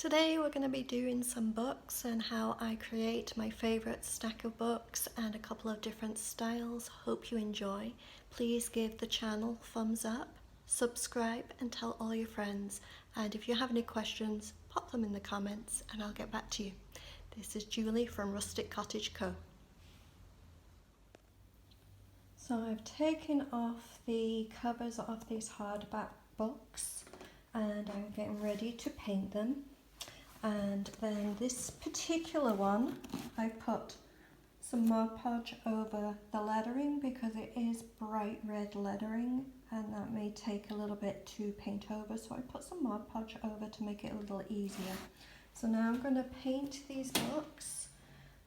Today we're going to be doing some books and how I create my favourite stack of books and a couple of different styles. Hope you enjoy. Please give the channel a thumbs up, subscribe and tell all your friends. And if you have any questions, pop them in the comments and I'll get back to you. This is Julie from Rustic Cottage Co. So I've taken off the covers of these hardback books and I'm getting ready to paint them. And then this particular one, I put some Mod Podge over the lettering because it is bright red lettering and that may take a little bit to paint over, so I put some Mod Podge over to make it a little easier. So now I'm going to paint these books.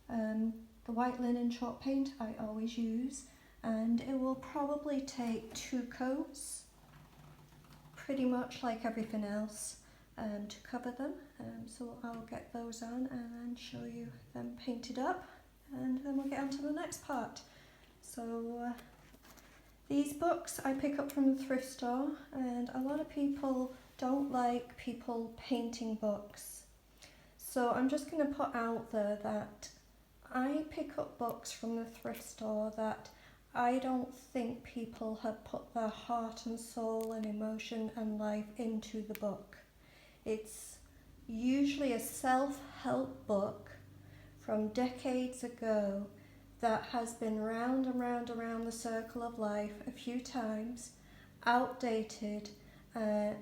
The white linen chalk paint I always use, and it will probably take 2 coats, pretty much like everything else, to cover them. So I'll get those on and then show you them painted up, and then we'll get on to the next part. So these books I pick up from the thrift store, and a lot of people don't like people painting books. So I'm just going to put out there that I pick up books from the thrift store that I don't think people have put their heart and soul and emotion and life into the book. It's usually a self-help book from decades ago that has been round and round around the circle of life a few times, outdated,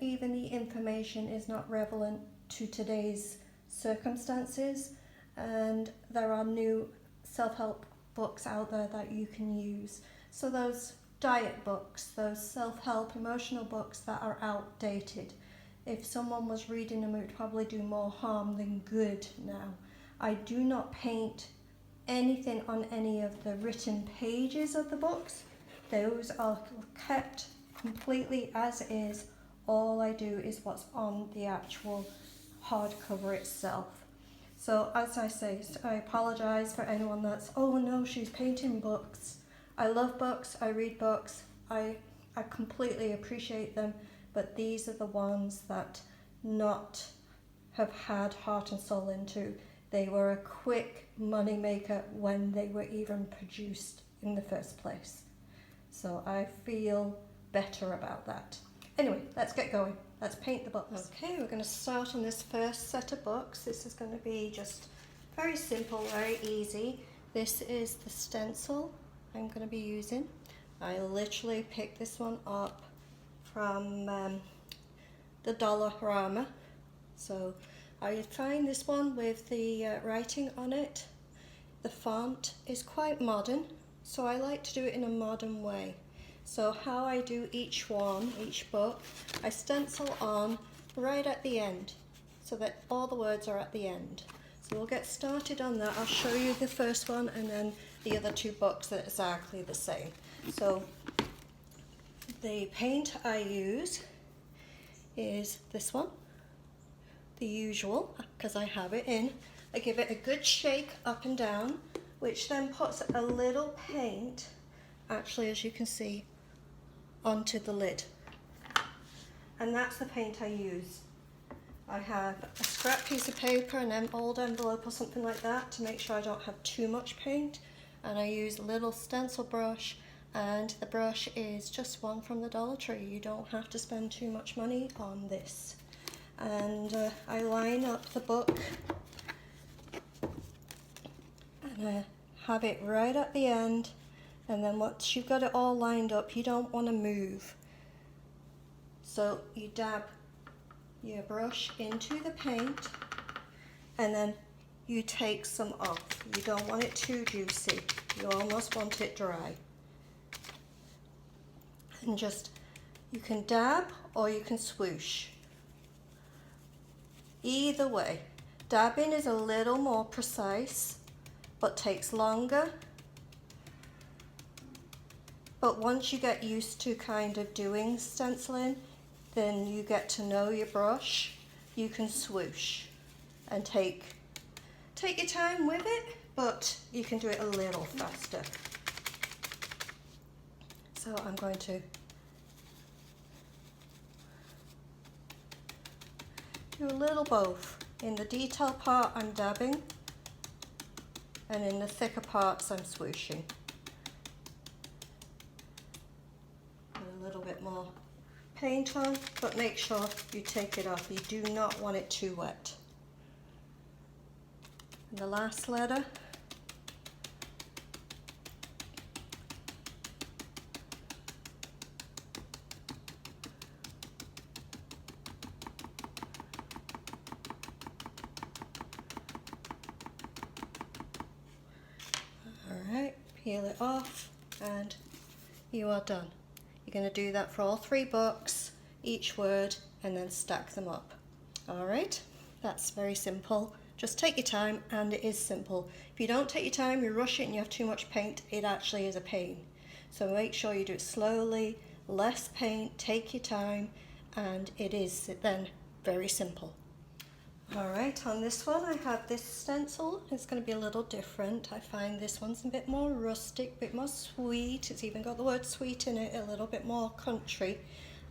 even the information is not relevant to today's circumstances, and there are new self-help books out there that you can use. So those diet books, those self-help emotional books that are outdated, if someone was reading them, it would probably do more harm than good now. I do not paint anything on any of the written pages of the books. Those are kept completely as is. All I do is what's on the actual hardcover itself. So as I say, I apologise for anyone that's, oh no, she's painting books. I love books, I read books, I completely appreciate them. But these are the ones that not have had heart and soul into. They were a quick money maker when they were even produced in the first place. So I feel better about that. Anyway, let's get going. Let's paint the books. Okay, we're going to start on this first set of books. This is going to be just very simple, very easy. This is the stencil I'm going to be using. I literally picked this one up from the Dollarama. So I find this one with the writing on it. The font is quite modern, so I like to do it in a modern way. So how I do each book, I stencil on right at the end so that all the words are at the end. So we'll get started on that. I'll show you the first one and then the other 2 books that are exactly the same. So the paint I use is this one, the usual, because I have it in. I give it a good shake up and down, which then puts a little paint, actually as you can see, onto the lid. And that's the paint I use. I have a scrap piece of paper, an old envelope or something like that to make sure I don't have too much paint, and I use a little stencil brush. And the brush is just one from the Dollar Tree. You don't have to spend too much money on this. And I line up the book and I have it right at the end. And then once you've got it all lined up, you don't want to move. So you dab your brush into the paint and then you take some off. You don't want it too juicy. You almost want it dry. And just, you can dab or you can swoosh. Either way, dabbing is a little more precise but takes longer. But once you get used to kind of doing stenciling, then you get to know your brush. You can swoosh and take your time with it, but you can do it a little faster. So I'm going to do a little both. In the detail part I'm dabbing, and in the thicker parts I'm swooshing. Put a little bit more paint on, but make sure you take it off. You do not want it too wet. And the last letter. Alright, peel it off and you are done. You're going to do that for all 3 books, each word, and then stack them up. Alright, that's very simple. Just take your time, and it is simple. If you don't take your time, you rush it and you have too much paint, it actually is a pain. So make sure you do it slowly, less paint, take your time, and it is then very simple. Alright, on this one I have this stencil. It's going to be a little different. I find this one's a bit more rustic, a bit more sweet. It's even got the word sweet in it, a little bit more country.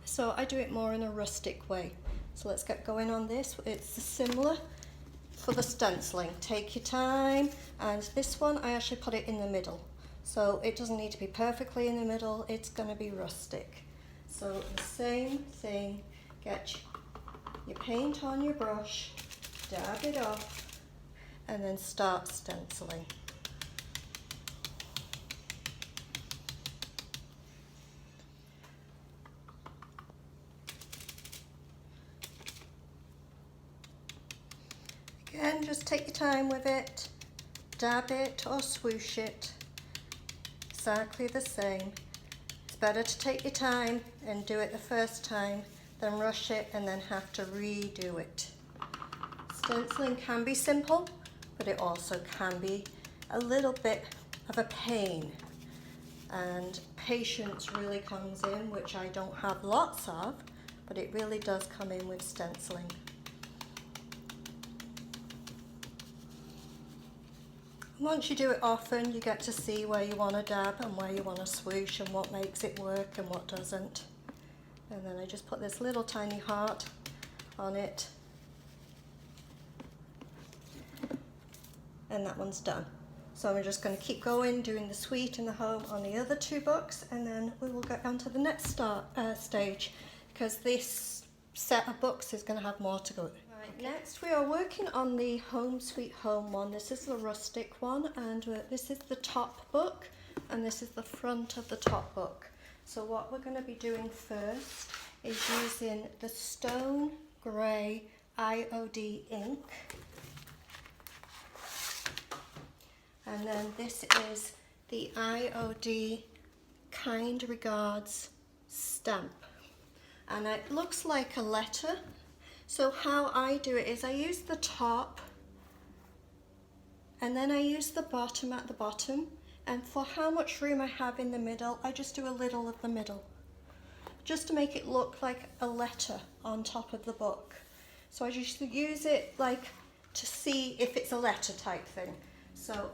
So I do it more in a rustic way. So let's get going on this. It's similar for the stenciling. Take your time, and this one I actually put it in the middle. So it doesn't need to be perfectly in the middle, it's going to be rustic. So the same thing, get your paint on your brush, dab it off, and then start stenciling. Again, just take your time with it, dab it or swoosh it, exactly the same. It's better to take your time and do it the first time than rush it and then have to redo it. Stenciling can be simple, but it also can be a little bit of a pain, and patience really comes in, which I don't have lots of, but it really does come in with stenciling. Once you do it often, you get to see where you want to dab and where you want to swoosh and what makes it work and what doesn't. And then I just put this little tiny heart on it, and that one's done. So I'm just going to keep going, doing the sweet and the home on the other 2 books, and then we will get on to the next stage, because this set of books is going to have more to go. Right, next we are working on the Home Sweet Home one. This is the rustic one, and this is the top book, and this is the front of the top book. So what we're going to be doing first is using the Stone Grey IOD ink. And then this is the IOD Kind Regards stamp. And it looks like a letter. So how I do it is I use the top, and then I use the bottom at the bottom. And for how much room I have in the middle, I just do a little of the middle, just to make it look like a letter on top of the book. So I just use it like to see if it's a letter type thing. So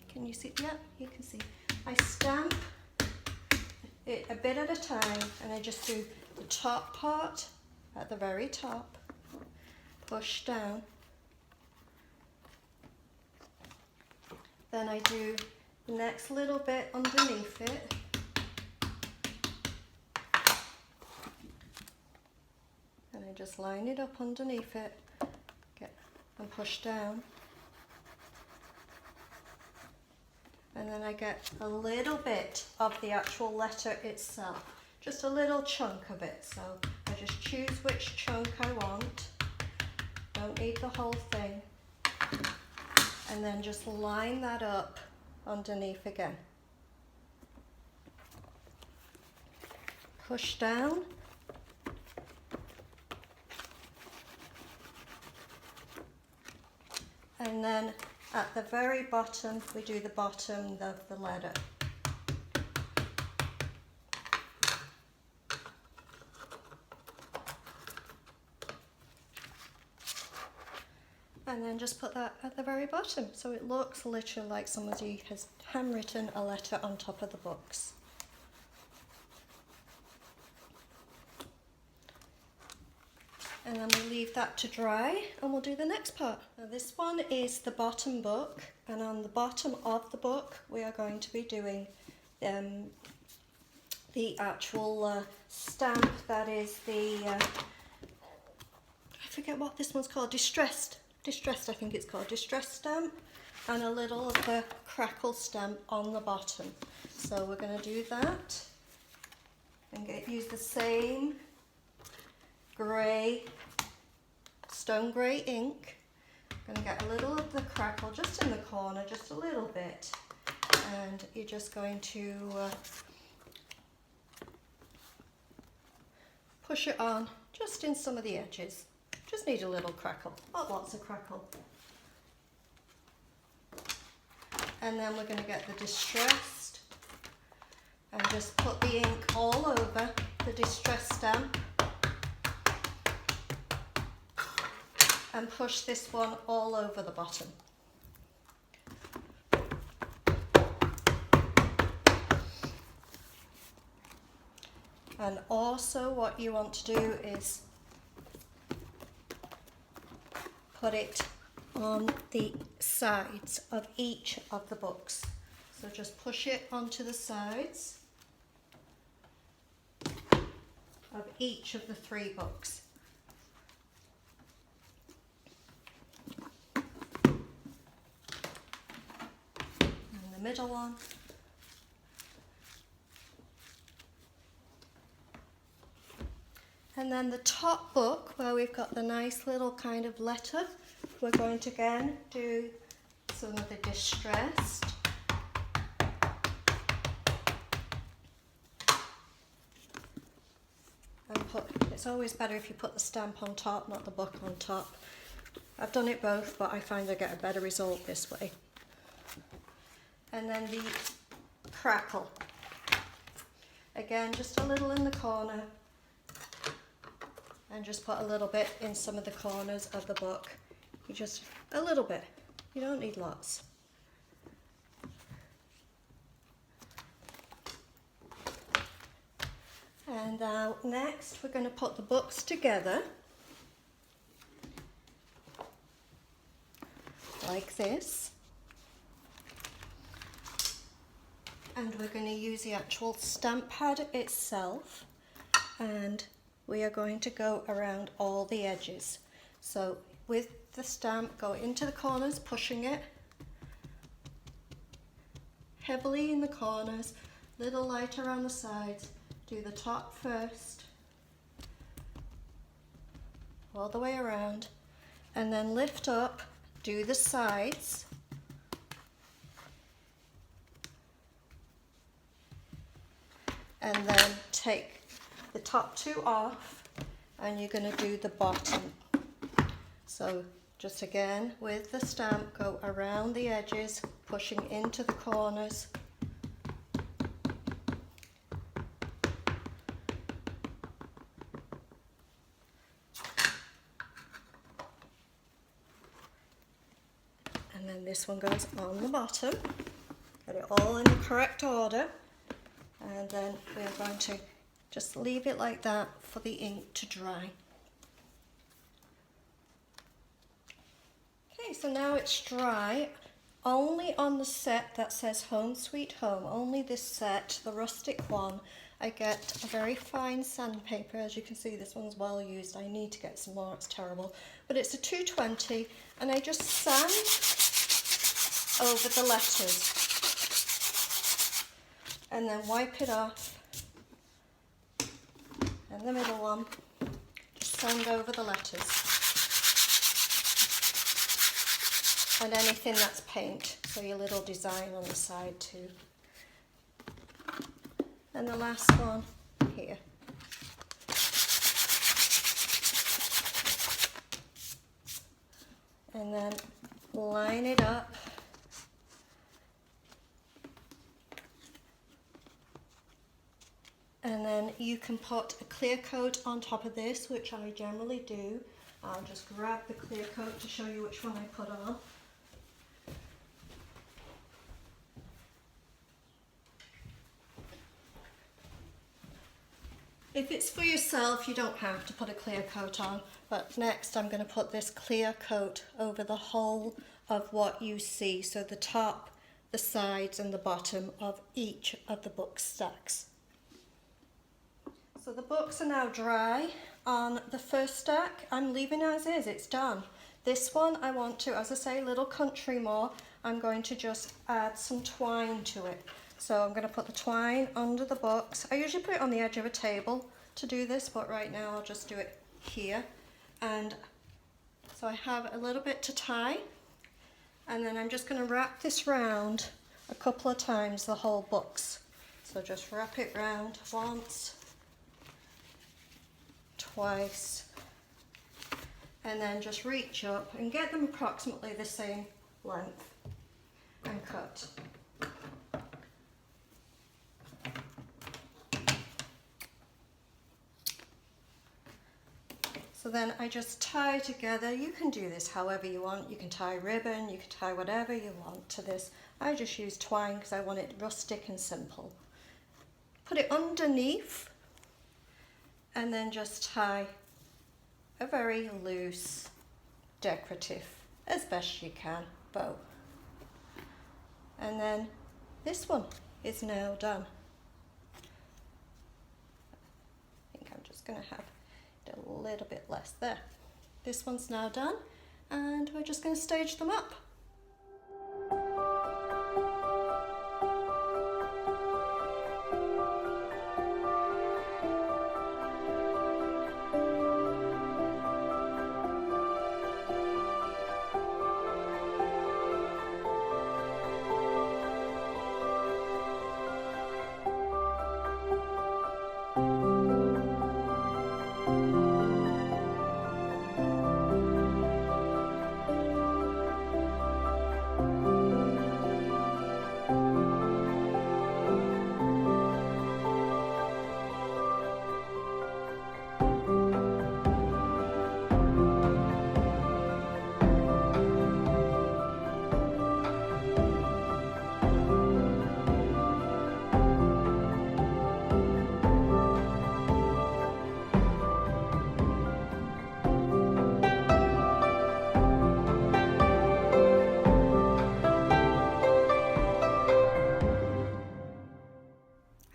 can you see? Yeah, you can see. I stamp it a bit at a time, and I just do the top part at the very top, push down. Then I do the next little bit underneath it, and I just line it up underneath it, and push down, and then I get a little bit of the actual letter itself, just a little chunk of it. So I just choose which chunk I want, don't need the whole thing, and then just line that up underneath again. Push down, and then at the very bottom we do the bottom of the letter. And then just put that at the very bottom, so it looks literally like somebody has handwritten a letter on top of the books. And and then we'll leave that to dry and we'll do the next part. Now this one is the bottom book, and on the bottom of the book we are going to be doing the actual stamp that is the, I forget what this one's called, distressed I think it's called, distressed stamp, and a little of the crackle stamp on the bottom. So we're going to do that and use the same grey, stone grey ink. I'm going to get a little of the crackle just in the corner, just a little bit, and you're just going to push it on just in some of the edges. Just need a little crackle, not lots of crackle. And then we're going to get the distressed and just put the ink all over the distressed stamp and push this one all over the bottom. And also what you want to do is put it on the sides of each of the books. So just push it onto the sides of each of the 3 books. And the middle one. And then the top book, where we've got the nice little kind of letter, we're going to again do some of the distressed. And it's always better if you put the stamp on top, not the book on top. I've done it both, but I find I get a better result this way. And then the crackle. Again, just a little in the corner. And just put a little bit in some of the corners of the book. You just, a little bit. You don't need lots. And now next we're going to put the books together. Like this. And we're going to use the actual stamp pad itself. And we are going to go around all the edges. So with the stamp, go into the corners, pushing it heavily in the corners, little light around the sides. Do the top first, all the way around, and then lift up, do the sides, and then take the top 2 off, and you're going to do the bottom. So just again with the stamp, go around the edges, pushing into the corners. And then this one goes on the bottom. Get it all in the correct order, and then we're going to just leave it like that for the ink to dry. Okay, so now it's dry. Only on the set that says Home Sweet Home, only this set, the Rustic one, I get a very fine sandpaper. As you can see, this one's well used. I need to get some more, it's terrible. But it's a 220, and I just sand over the letters and then wipe it off. And the middle one, just sand over the letters and anything that's paint, so your little design on the side too. And the last one here. And then line it up. And then you can put a clear coat on top of this, which I generally do. I'll just grab the clear coat to show you which one I put on. If it's for yourself, you don't have to put a clear coat on, but next I'm going to put this clear coat over the whole of what you see, so the top, the sides and the bottom of each of the book stacks. So the books are now dry. On the first stack, I'm leaving as is, it's done. This one I want to, as I say, little country more, I'm going to just add some twine to it. So I'm going to put the twine under the books. I usually put it on the edge of a table to do this, but right now I'll just do it here. And so I have a little bit to tie, and then I'm just going to wrap this round a couple of times, the whole books. So just wrap it round once, twice, and then just reach up and get them approximately the same length and cut. So then I just tie together. You can do this however you want. You can tie ribbon, you can tie whatever you want to this. I just use twine because I want it rustic and simple. Put it underneath and then just tie a very loose, decorative, as best you can, bow. And then this one is now done. I think I'm just going to have a little bit less there. This one's now done, and we're just going to stage them up.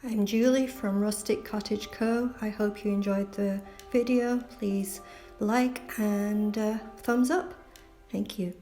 I'm Julie from Rustic Cottage Co. I hope you enjoyed the video. Please like and thumbs up. Thank you.